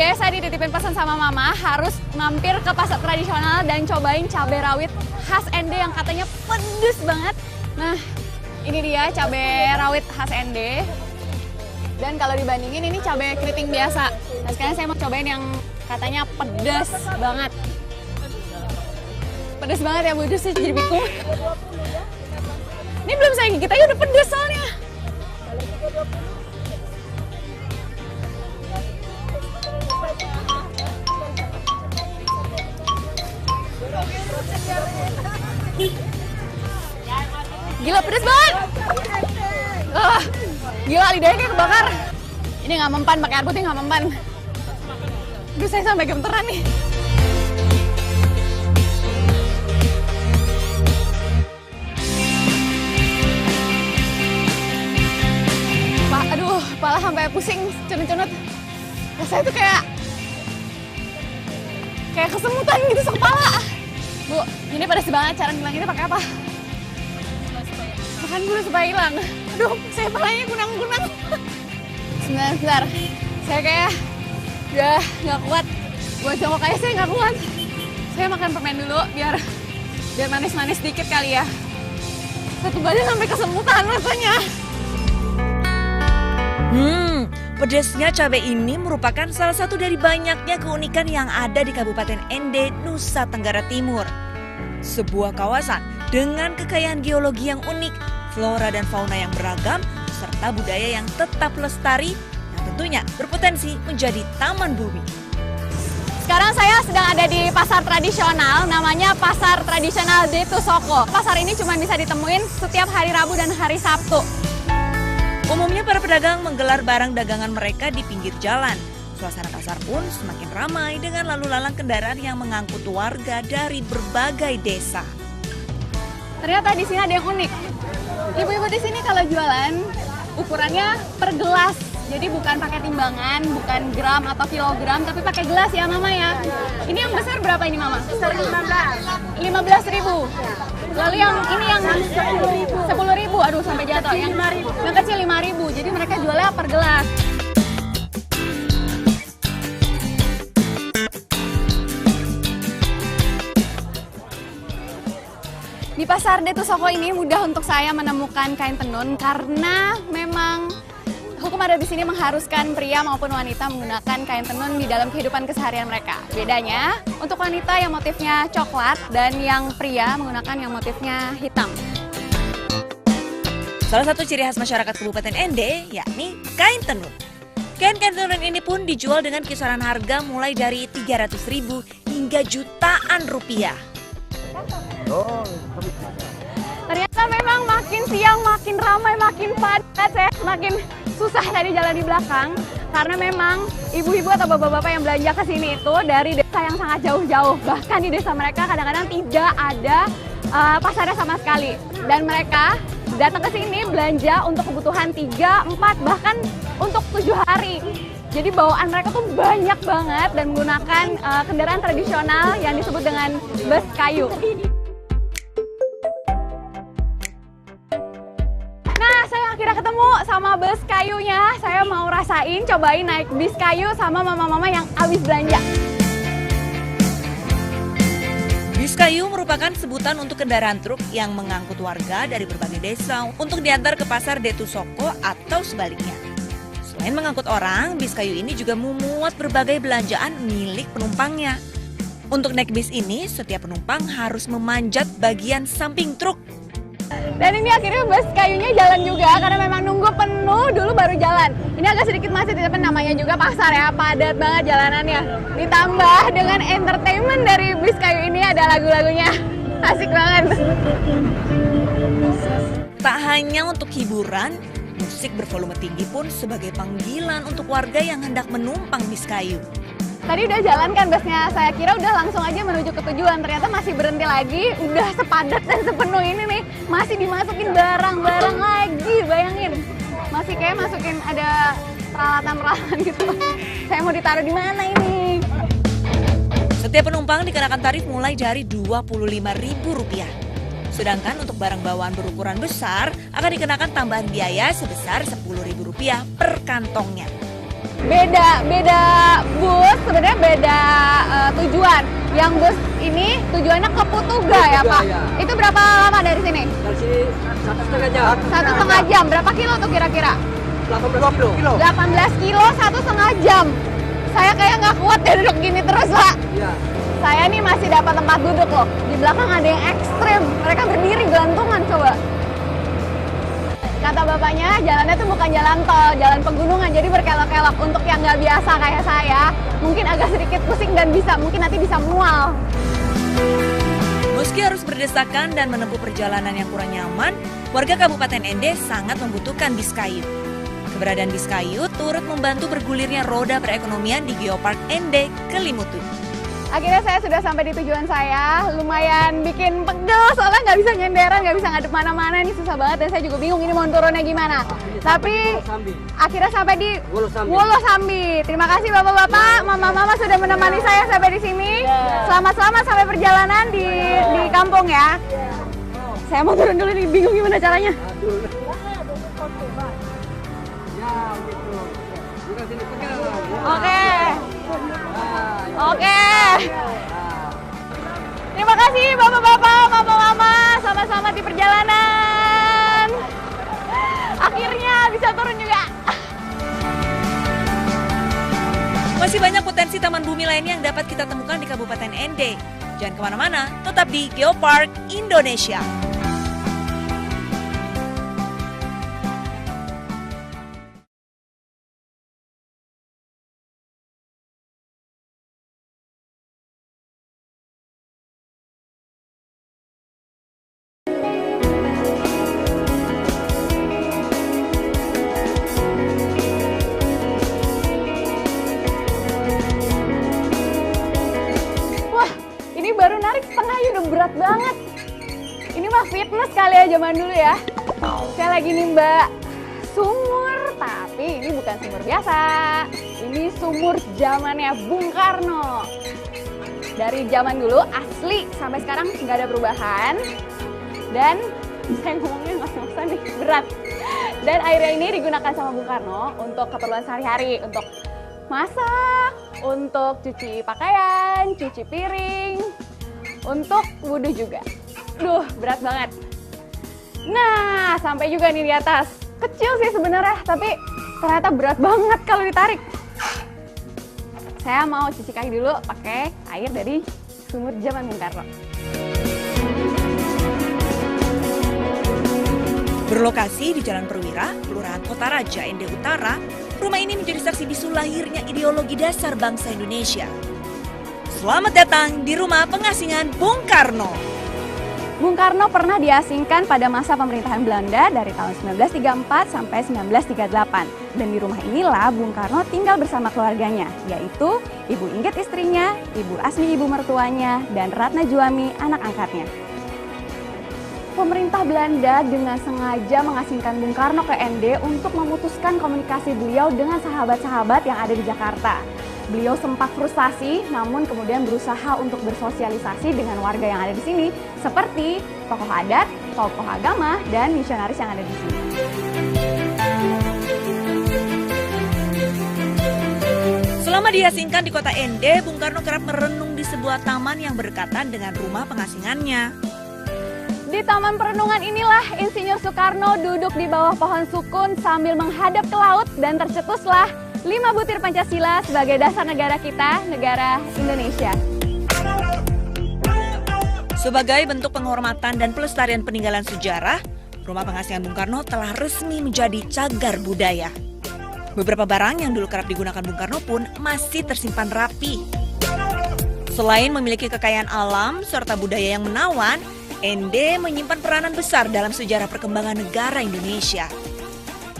deh, saya dititipin pesan sama mama harus mampir ke pasar tradisional dan cobain cabai rawit khas ND yang katanya pedes banget. Nah, ini dia cabai rawit khas ND. Dan kalau dibandingin ini cabai keriting biasa. Nah, sekarang saya mau cobain yang katanya pedes banget. Pedes banget ya, Bu, sih jadi bingung. Ini belum saya gigit aja udah pedes soalnya. Gila, pedes banget. Gila, lidahnya kayak kebakar. Ini nggak mempan, pakai air putih nggak mempan. Aduh, saya sampai gemeteran nih. Aduh, kepala sampai pusing, cunut-cunut. Rasanya tuh kayak kesemutan gitu sekepala. Bu, ini pedas banget. Cara ngilanginnya pakai apa? Makan dulu supaya hilang. Aduh, saya palanya kunang-kunang. Sebentar. Saya kayak udah nggak kuat. Buat jongkok kayak saya nggak kuat. Saya makan permen dulu biar manis-manis dikit kali ya. Satu badan sampai kesemutan rasanya. Pedasnya cabai ini merupakan salah satu dari banyaknya keunikan yang ada di Kabupaten ND, Nusa Tenggara Timur. Sebuah kawasan dengan kekayaan geologi yang unik, flora dan fauna yang beragam, serta budaya yang tetap lestari, yang tentunya berpotensi menjadi taman bumi. Sekarang saya sedang ada di pasar tradisional, namanya Pasar Tradisional Detu Soko. Pasar ini cuma bisa ditemuin setiap hari Rabu dan hari Sabtu. Umumnya para pedagang menggelar barang dagangan mereka di pinggir jalan. Suasana pasar pun semakin ramai dengan lalu lalang kendaraan yang mengangkut warga dari berbagai desa. Ternyata di sini ada yang unik. Ibu-ibu di sini kalau jualan ukurannya per gelas. Jadi bukan pakai timbangan, bukan gram atau kilogram, tapi pakai gelas ya Mama ya. Ini yang besar berapa ini Mama? Besar 15. 15.000. Lalu yang ini yang 10.000. Aduh sampai jatuh. Yang kecil 5.000. Jadi mereka jualnya per gelas. Di pasar Detu Soko ini mudah untuk saya menemukan kain tenun karena memang hukum adat di sini mengharuskan pria maupun wanita menggunakan kain tenun di dalam kehidupan keseharian mereka. Bedanya, untuk wanita yang motifnya coklat dan yang pria menggunakan yang motifnya hitam. Salah satu ciri khas masyarakat Kabupaten ND yakni kain tenun. Kain-kain tenun ini pun dijual dengan kisaran harga mulai dari 300.000 hingga jutaan rupiah. Ternyata memang makin siang makin ramai, makin padat, saya makin susah tadi jalan di belakang karena memang ibu-ibu atau bapak-bapak yang belanja ke sini itu dari desa yang sangat jauh-jauh. Bahkan di desa mereka kadang-kadang tidak ada pasarnya sama sekali. Dan mereka datang ke sini belanja untuk kebutuhan 3, 4, bahkan untuk 7 hari. Jadi bawaan mereka tuh banyak banget dan menggunakan kendaraan tradisional yang disebut dengan bus kayu. Nah, saya akhirnya ketemu sama bus kayunya. Saya mau rasain, cobain naik bis kayu sama mama-mama yang habis belanja. Bis kayu merupakan sebutan untuk kendaraan truk yang mengangkut warga dari berbagai desa untuk diantar ke pasar Detu Soko atau sebaliknya. Selain mengangkut orang, bis kayu ini juga memuat berbagai belanjaan milik penumpangnya. Untuk naik bis ini, setiap penumpang harus memanjat bagian samping truk. Dan ini akhirnya bus kayunya jalan juga karena memang nunggu penuh dulu baru jalan. Ini agak sedikit macet tapi namanya juga pasar ya, padat banget jalanannya. Ditambah dengan entertainment dari bus kayu ini ada lagu-lagunya. Asik banget. Tak hanya untuk hiburan, musik bervolume tinggi pun sebagai panggilan untuk warga yang hendak menumpang bis kayu. Tadi udah jalan kan busnya, saya kira udah langsung aja menuju ke tujuan. Ternyata masih berhenti lagi, udah sepadat dan sepenuh ini nih. Masih dimasukin barang-barang lagi, bayangin. Masih kayak masukin ada peralatan-peralatan gitu. Saya mau ditaruh di mana ini? Setiap penumpang dikenakan tarif mulai dari Rp25.000. Sedangkan untuk barang bawaan berukuran besar akan dikenakan tambahan biaya sebesar Rp10.000 per kantongnya. beda bus, sebenarnya beda tujuan. Yang bus ini tujuannya ke Putuga ya Pak? Ya. Itu berapa lama dari sini? Dari sini 1,5 jam. 1,5 jam. Berapa kilo tuh kira-kira? 18 kilo. 18 kilo 1,5 jam. Saya kayak nggak kuat ya duduk gini terus Pak. Iya. Saya nih masih dapat tempat duduk loh. Di belakang ada yang ekstrim. Mereka berdiri gelantungan coba. Kata bapaknya, jalannya tuh bukan jalan tol, jalan pegunungan, jadi berkelok-kelok. Untuk yang nggak biasa kayak saya, mungkin agak sedikit pusing dan mungkin nanti bisa mual. Meski harus berdesakan dan menempuh perjalanan yang kurang nyaman, warga Kabupaten Ende sangat membutuhkan bis kayu. Keberadaan bis kayu turut membantu bergulirnya roda perekonomian di Geopark Ende Kelimutu. Akhirnya saya sudah sampai di tujuan saya. Lumayan bikin pegel soalnya nggak bisa nyenderan, nggak bisa ngadep mana-mana. Ini susah banget dan saya juga bingung ini mau turunnya gimana. Tapi akhirnya sampai di Wolosambi. Terima kasih bapak-bapak, mama-mama sudah menemani saya sampai di sini. Selamat-selamat sampai perjalanan di kampung ya. Saya mau turun dulu nih, bingung gimana caranya. Oke. Terima kasih bapak-bapak, mama-mama, selamat-selamat di perjalanan. Akhirnya bisa turun juga. Masih banyak potensi taman bumi lainnya yang dapat kita temukan di Kabupaten Ende. Jangan kemana-mana, tetap di Geopark Indonesia. Baru narik setengah aja udah berat banget. Ini mah fitness kali ya zaman dulu ya. Saya lagi nimba sumur, tapi ini bukan sumur biasa. Ini sumur zamannya Bung Karno. Dari zaman dulu asli sampai sekarang nggak ada perubahan. Dan saya ngomongnya ngos-ngosan nih, berat. Dan airnya ini digunakan sama Bung Karno untuk keperluan sehari-hari, untuk masak, untuk cuci pakaian, cuci piring, untuk wudhu juga. Duh, berat banget. Nah, sampai juga nih di atas. Kecil sih sebenarnya, tapi ternyata berat banget kalau ditarik. Saya mau cuci kaki dulu pakai air dari sumur zaman Bung Karno. Berlokasi di Jalan Perwira, Kelurahan Kota Raja, Ende Utara, rumah ini menjadi saksi bisu lahirnya ideologi dasar bangsa Indonesia. Selamat datang di rumah pengasingan Bung Karno. Bung Karno pernah diasingkan pada masa pemerintahan Belanda dari tahun 1934 sampai 1938. Dan di rumah inilah Bung Karno tinggal bersama keluarganya, yaitu Ibu Inggit istrinya, Ibu Asmi ibu mertuanya, dan Ratna Juami anak angkatnya. Pemerintah Belanda dengan sengaja mengasingkan Bung Karno ke Ende untuk memutuskan komunikasi beliau dengan sahabat-sahabat yang ada di Jakarta. Beliau sempat frustasi, namun kemudian berusaha untuk bersosialisasi dengan warga yang ada di sini, seperti tokoh adat, tokoh agama, dan misionaris yang ada di sini. Selama diasingkan di kota Ende, Bung Karno kerap merenung di sebuah taman yang berdekatan dengan rumah pengasingannya. Di taman perenungan inilah Insinyur Soekarno duduk di bawah pohon sukun sambil menghadap ke laut dan tercetuslah 5 butir Pancasila sebagai dasar negara kita, negara Indonesia. Sebagai bentuk penghormatan dan pelestarian peninggalan sejarah, rumah pengasingan Bung Karno telah resmi menjadi cagar budaya. Beberapa barang yang dulu kerap digunakan Bung Karno pun masih tersimpan rapi. Selain memiliki kekayaan alam serta budaya yang menawan, Ende menyimpan peranan besar dalam sejarah perkembangan negara Indonesia.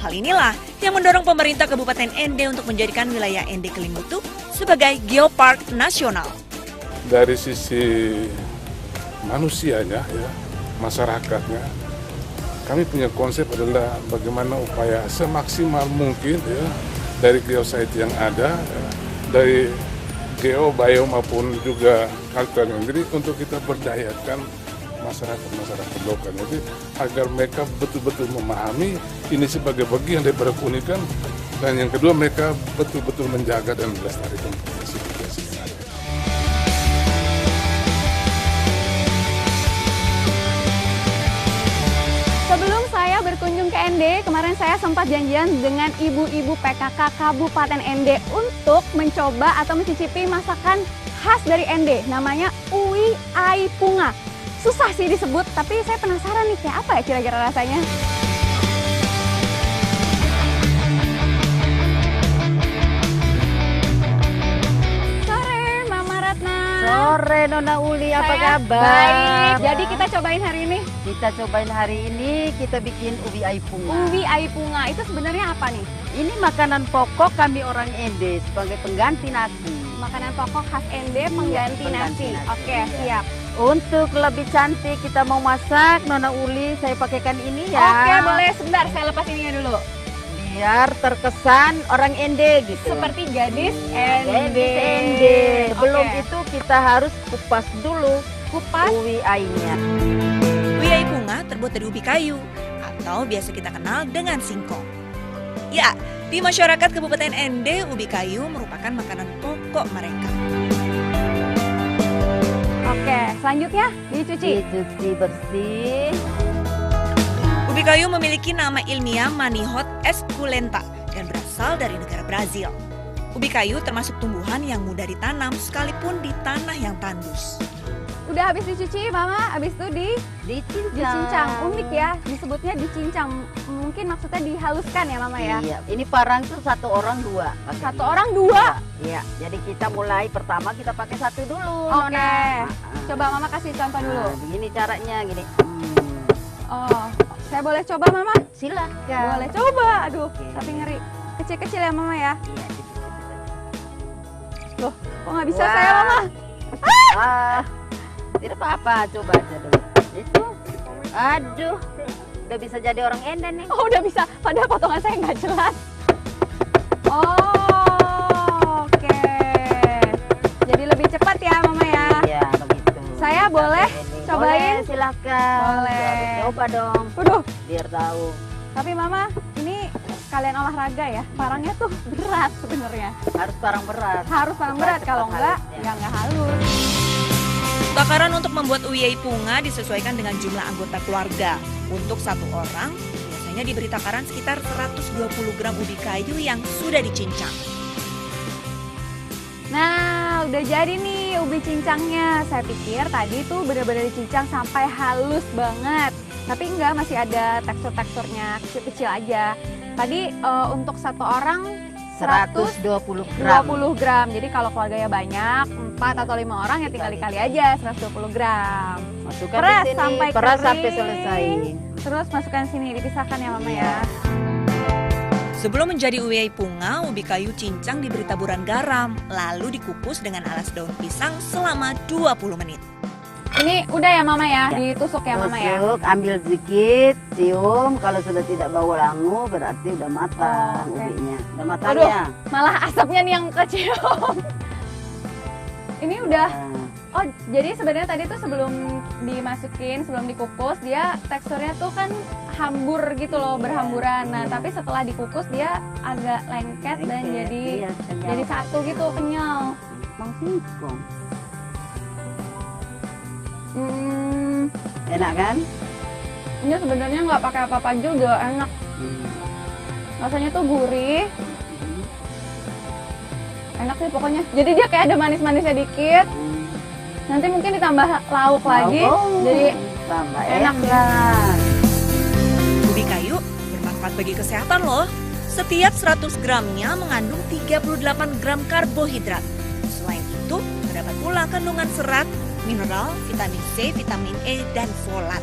Hal inilah yang mendorong pemerintah Kabupaten Ende untuk menjadikan wilayah Ende Kelimutu sebagai Geopark Nasional. Dari sisi manusianya, ya, masyarakatnya, kami punya konsep adalah bagaimana upaya semaksimal mungkin ya, dari geosite yang ada, ya, dari geo, bio maupun juga culture yang jadi untuk kita berdayakan masyarakat lokal, jadi agar mereka betul-betul memahami ini sebagai bagian daripada keunikan Dan yang kedua, mereka betul-betul menjaga dan melestarikan budaya yang ada. Sebelum saya berkunjung ke ND, kemarin saya sempat janjian dengan ibu-ibu PKK Kabupaten ND untuk mencoba atau mencicipi masakan khas dari ND. Namanya Uwi Aipunga. Susah sih disebut, tapi saya penasaran nih kayak apa ya kira-kira rasanya. Sore Nona Uli, apa Saya kabar? baik. Jadi kita cobain hari ini Kita cobain hari ini, kita bikin ubi aipunga. Uwi Aipunga. Itu sebenarnya apa nih? Ini makanan pokok kami orang Ende sebagai pengganti nasi. Makanan pokok khas ND pengganti pengganti nasi. nasi. Oke, Iya. siap. Untuk lebih cantik kita mau masak, Nona Uli, saya pakaikan ini ya. Oke, boleh sebentar saya lepas ininya dulu. Biar terkesan orang Ende gitu. Seperti gadis Gadis ND. Ende. Belum Oke. itu kita harus kupas dulu kupas. ubi ainya. Ubi Aipunga terbuat dari ubi kayu atau biasa kita kenal dengan singkong. Ya, di masyarakat Kabupaten ND, ubi kayu merupakan makanan pokok mereka. Oke, selanjutnya dicuci. Dicuci bersih. Ubi kayu memiliki nama ilmiah Manihot esculenta dan berasal dari negara Brazil. Ubi kayu termasuk tumbuhan yang mudah ditanam sekalipun di tanah yang tandus. Udah habis dicuci, Mama. Habis itu dicincang. Unik ya, disebutnya dicincang. Mungkin maksudnya dihaluskan ya, Mama ya. Iya, ini parang tuh satu orang dua. Satu orang dua. Iya, jadi kita mulai pertama kita pakai satu dulu. Oke. Nona. Coba Mama kasih contoh dulu. Nah, begini caranya gini. Oh, saya boleh coba, Mama? Silakan. Boleh coba. Aduh, Oke. tapi ngeri. Kecil-kecil ya, Mama ya. Iya, gitu. Loh, kok nggak bisa Wah. saya, Mama? Ah, tidak apa-apa, coba aja dulu. Itu, aduh, udah bisa jadi orang Ende nih. Oh, udah bisa. Padahal potongan saya nggak jelas. Oh, oke. Jadi lebih cepat ya, Mama ya. Iya, begitu. Saya boleh Ini. cobain? Boleh, silakan. Boleh. Coba dong, Waduh, biar tahu. tapi Mama, ini kalian olahraga ya. Parangnya tuh berat sebenarnya. Harus parang berat. Harus parang berat, Cepat kalau enggak, halusnya. ya nggak halus. Takaran untuk membuat ubi aipunga disesuaikan dengan jumlah anggota keluarga. Untuk satu orang, biasanya diberi takaran sekitar 120 gram ubi kayu yang sudah dicincang. Nah, udah jadi nih ubi cincangnya. Saya pikir tadi tuh benar-benar dicincang sampai halus banget. Tapi enggak, masih ada tekstur-teksturnya kecil-kecil aja. Tadi untuk satu orang 120 gram. 120 gram. Jadi kalau keluarganya banyak, 4 atau 5 orang ya tinggal dikali aja 120 gram. Masukkan Peras di sini, sampai peras kering. sampai selesai. Terus masukkan sini, dipisahkan ya Mama ya. Sebelum menjadi ubi aipunga, ubi kayu cincang diberi taburan garam, lalu dikukus dengan alas daun pisang selama 20 menit. Ini udah ya Mama ya, Ya. ditusuk ya Mama ya. Tusuk, ambil sedikit, cium. Kalau sudah tidak bau langu, berarti udah matang Oh, oke. ubinya. Udah matang Aduh. ya. Malah asapnya nih yang kecium. Ini udah. Nah, Oh, jadi sebenarnya tadi tuh sebelum dimasukin, sebelum dikukus, dia teksturnya tuh kan hambur gitu loh, berhamburan. Nah, Iya. tapi setelah dikukus dia agak lengket dan jadi iya, kenyal. jadi satu gitu, kenyal. Bang singkong. Enak kan? Ini sebenarnya nggak pakai apa-apa juga, enak. Rasanya tuh gurih, enak sih pokoknya. Jadi dia kayak ada manis-manisnya dikit. Nanti mungkin ditambah lauk lagi, jadi tambah enak. enak. Ubi kayu bermanfaat bagi kesehatan loh. Setiap 100 gramnya mengandung 38 gram karbohidrat. Selain itu, terdapat pula kandungan serat, mineral, vitamin C, vitamin E, dan folat.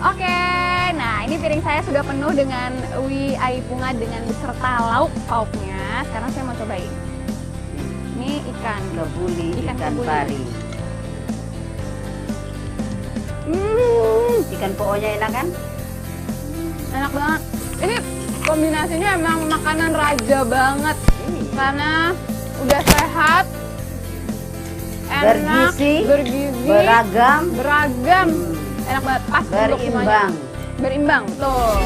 Oke, nah ini piring saya sudah penuh dengan uwi aipunga dengan beserta lauk pauknya. Sekarang saya mau cobain. Ini ikan. Kebuli, Ikan ikan kebuli. pari. Ikan poonya enak kan? Enak banget. Ini kombinasinya emang makanan raja banget karena udah sehat, enak, bergizi, beragam. Enak banget, pas untuk semuanya. Berimbang. Berimbang, tuh.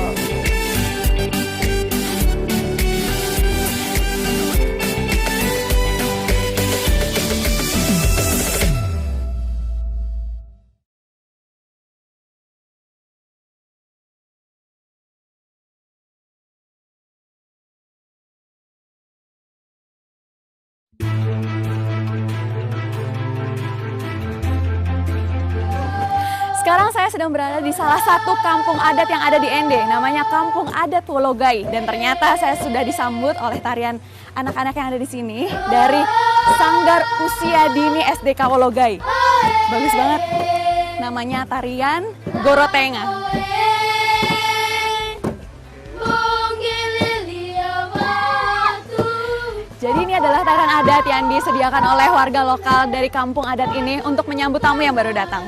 Sekarang saya sedang berada di salah satu kampung adat yang ada di Ende, namanya Kampung Adat Wologai. Dan ternyata saya sudah disambut oleh tarian anak-anak yang ada di sini dari Sanggar Usia Dini SDK Wologai. Bagus banget. Namanya tarian Gorotenga. Jadi ini adalah tarian adat yang disediakan oleh warga lokal dari kampung adat ini untuk menyambut tamu yang baru datang.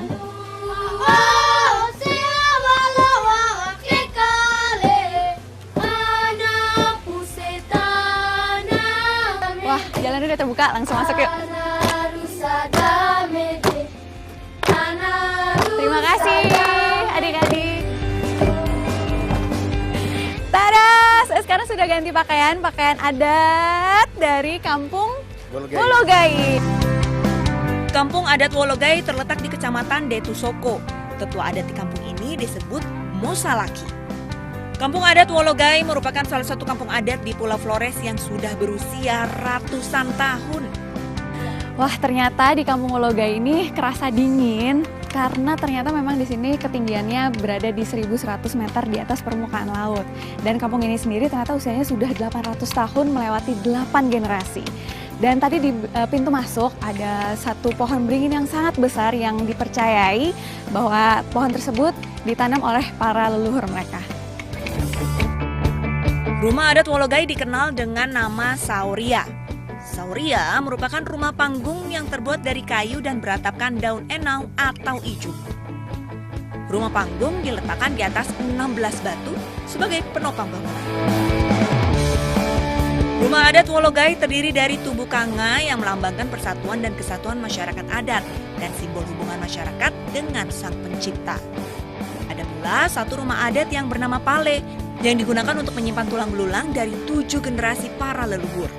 Wah, jalan udah terbuka, langsung masuk yuk. Terima kasih adik-adik. Tada, saya sekarang sudah ganti pakaian adat dari kampung Wologai. Kampung adat Wologai terletak di Kecamatan Detusoko. Tetua adat di kampung ini disebut Mosalaki. Kampung adat Wologai merupakan salah satu kampung adat di Pulau Flores yang sudah berusia ratusan tahun. Wah, ternyata di kampung Wologai ini kerasa dingin karena ternyata memang di sini ketinggiannya berada di 1.100 meter di atas permukaan laut. Dan kampung ini sendiri ternyata usianya sudah 800 tahun melewati 8 generasi. Dan tadi di pintu masuk ada satu pohon beringin yang sangat besar yang dipercayai bahwa pohon tersebut ditanam oleh para leluhur mereka. Rumah adat Wologai dikenal dengan nama Sauria. Sauria merupakan rumah panggung yang terbuat dari kayu dan beratapkan daun enau atau ijuk. Rumah panggung diletakkan di atas 16 batu sebagai penopang bangunan. Rumah adat Wologai terdiri dari tubuh kanga yang melambangkan persatuan dan kesatuan masyarakat adat dan simbol hubungan masyarakat dengan Sang Pencipta. Ada pula satu rumah adat yang bernama Pale yang digunakan untuk menyimpan tulang belulang dari 7 generasi para leluhur.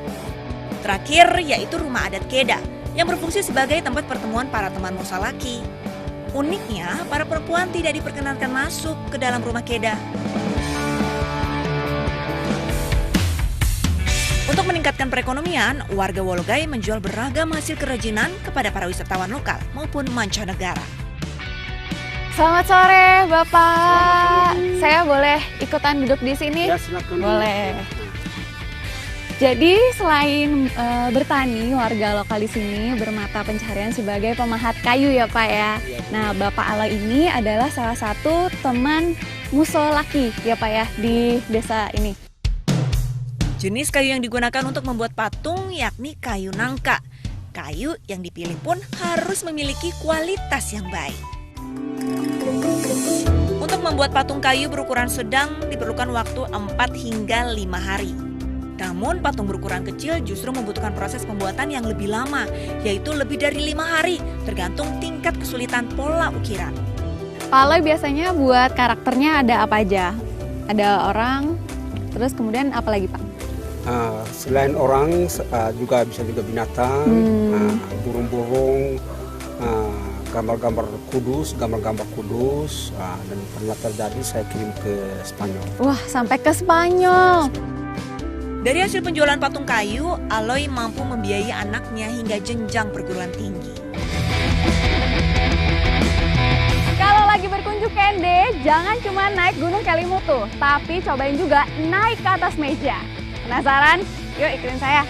Terakhir yaitu rumah adat Keda yang berfungsi sebagai tempat pertemuan para teman Mosalaki. Uniknya, para perempuan tidak diperkenankan masuk ke dalam rumah Keda. Untuk meningkatkan perekonomian, warga Wologai menjual beragam hasil kerajinan kepada para wisatawan lokal maupun mancanegara. Selamat sore, Bapak. Saya boleh ikutan duduk di sini? Ya, silakan. Boleh. Jadi selain bertani, warga lokal di sini bermata pencaharian sebagai pemahat kayu ya Pak ya. Nah, Bapak Ala ini adalah salah satu teman musolaki ya Pak ya di desa ini. Jenis kayu yang digunakan untuk membuat patung yakni kayu nangka. Kayu yang dipilih pun harus memiliki kualitas yang baik. Untuk membuat patung kayu berukuran sedang diperlukan waktu 4 hingga 5 hari. Namun patung berukuran kecil justru membutuhkan proses pembuatan yang lebih lama, yaitu lebih dari 5 hari, tergantung tingkat kesulitan pola ukiran. Kalau biasanya buat karakternya ada apa aja? Ada orang, terus kemudian apa lagi Pak? Selain orang juga bisa juga binatang, burung-burung, gambar-gambar kudus, dan pernah terjadi saya kirim ke Spanyol. Wah, sampai ke Spanyol. Dari hasil penjualan patung kayu, Aloy mampu membiayai anaknya hingga jenjang perguruan tinggi. Kalau lagi berkunjung ke Ende, jangan cuma naik Gunung Kelimutu, tapi cobain juga naik ke atas meja. Penasaran? Yuk ikutin saya.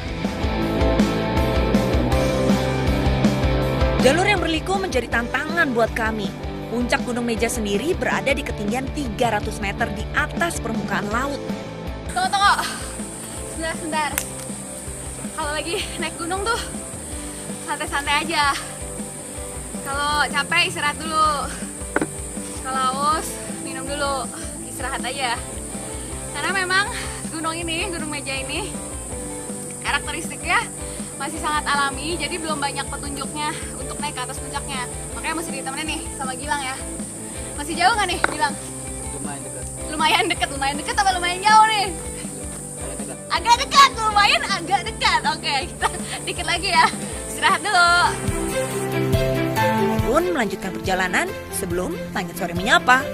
Jalur yang berliku menjadi tantangan buat kami. Puncak Gunung Meja sendiri berada di ketinggian 300 meter di atas permukaan laut. Tunggu. Sebentar. Kalau lagi naik gunung tuh santai-santai aja. Kalau capek istirahat dulu. Kalau haus minum dulu. Istirahat aja. Karena memang gunung Meja ini karakteristiknya masih sangat alami, jadi belum banyak petunjuknya untuk naik ke atas puncaknya. Makanya masih ditemenin nih sama Gilang ya. Masih jauh nggak nih Gilang? Lumayan dekat apa lumayan jauh nih? Agak dekat, lumayan agak dekat. Oke, kita dikit lagi ya. Istirahat dulu. Pun melanjutkan perjalanan sebelum langit sore menyapa.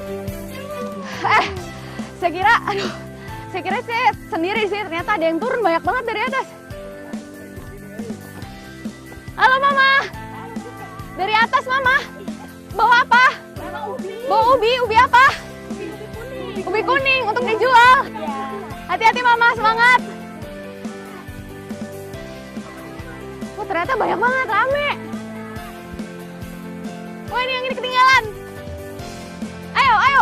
Saya kira saya sendiri sih, ternyata ada yang turun banyak banget dari atas. Halo Mama. Dari atas Mama. Bawa apa? Bawa ubi. ubi apa? Ubi kuning untuk dijual. Hati-hati Mama, semangat. Oh, ternyata banyak banget, rame. Wah, ini ketinggalan. Ayo.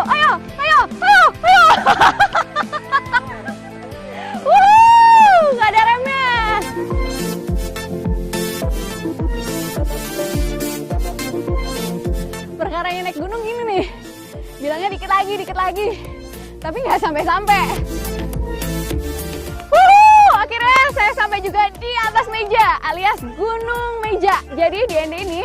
Gak ada remnya. Perkaranya naik gunung gini nih. Bilangnya dikit lagi. Tapi nggak sampai-sampai. Akhirnya saya sampai juga di atas meja, alias Gunung Meja. Jadi di ND ini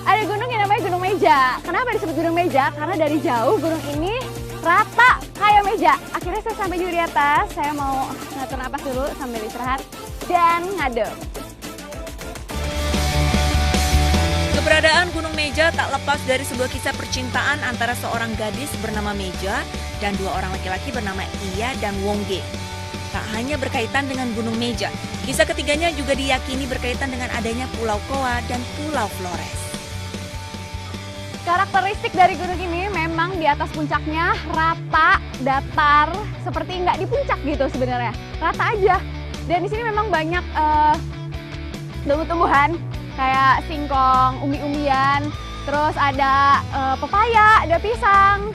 ada gunung yang namanya Gunung Meja. Kenapa disebut Gunung Meja? Karena dari jauh gunung ini rata kayak meja. Akhirnya saya sampai juga di atas. Saya mau ngatur napas dulu sambil istirahat dan ngadem. Keberadaan Gunung Meja tak lepas dari sebuah kisah percintaan antara seorang gadis bernama Meja dan dua orang laki-laki bernama Iya dan Wongge. Tak hanya berkaitan dengan Gunung Meja, kisah ketiganya juga diyakini berkaitan dengan adanya Pulau Koa dan Pulau Flores. Karakteristik dari gunung ini memang di atas puncaknya rata, datar, seperti nggak di puncak gitu sebenarnya. Rata aja. Dan di sini memang banyak tumbuh-tumbuhan kayak singkong, umbi-umbian, terus ada pepaya, ada pisang.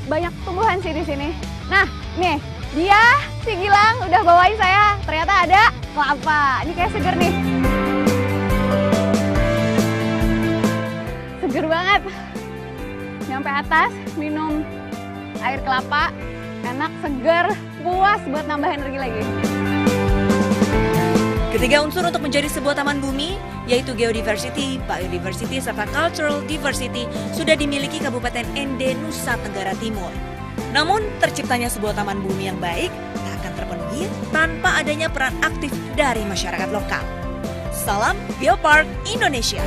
Banyak tumbuhan sih di sini. Nah, nih, dia si Gilang udah bawain saya. Ternyata ada kelapa. Ini kayak seger nih. Seger banget. Nyampe atas, minum air kelapa, enak, seger, puas buat nambah energi lagi. Ketiga unsur untuk menjadi sebuah taman bumi, yaitu geodiversity, biodiversity, serta cultural diversity, sudah dimiliki Kabupaten ND, Nusa Tenggara Timur. Namun, terciptanya sebuah taman bumi yang baik tak akan terpenuhi tanpa adanya peran aktif dari masyarakat lokal. Salam Biopark Indonesia.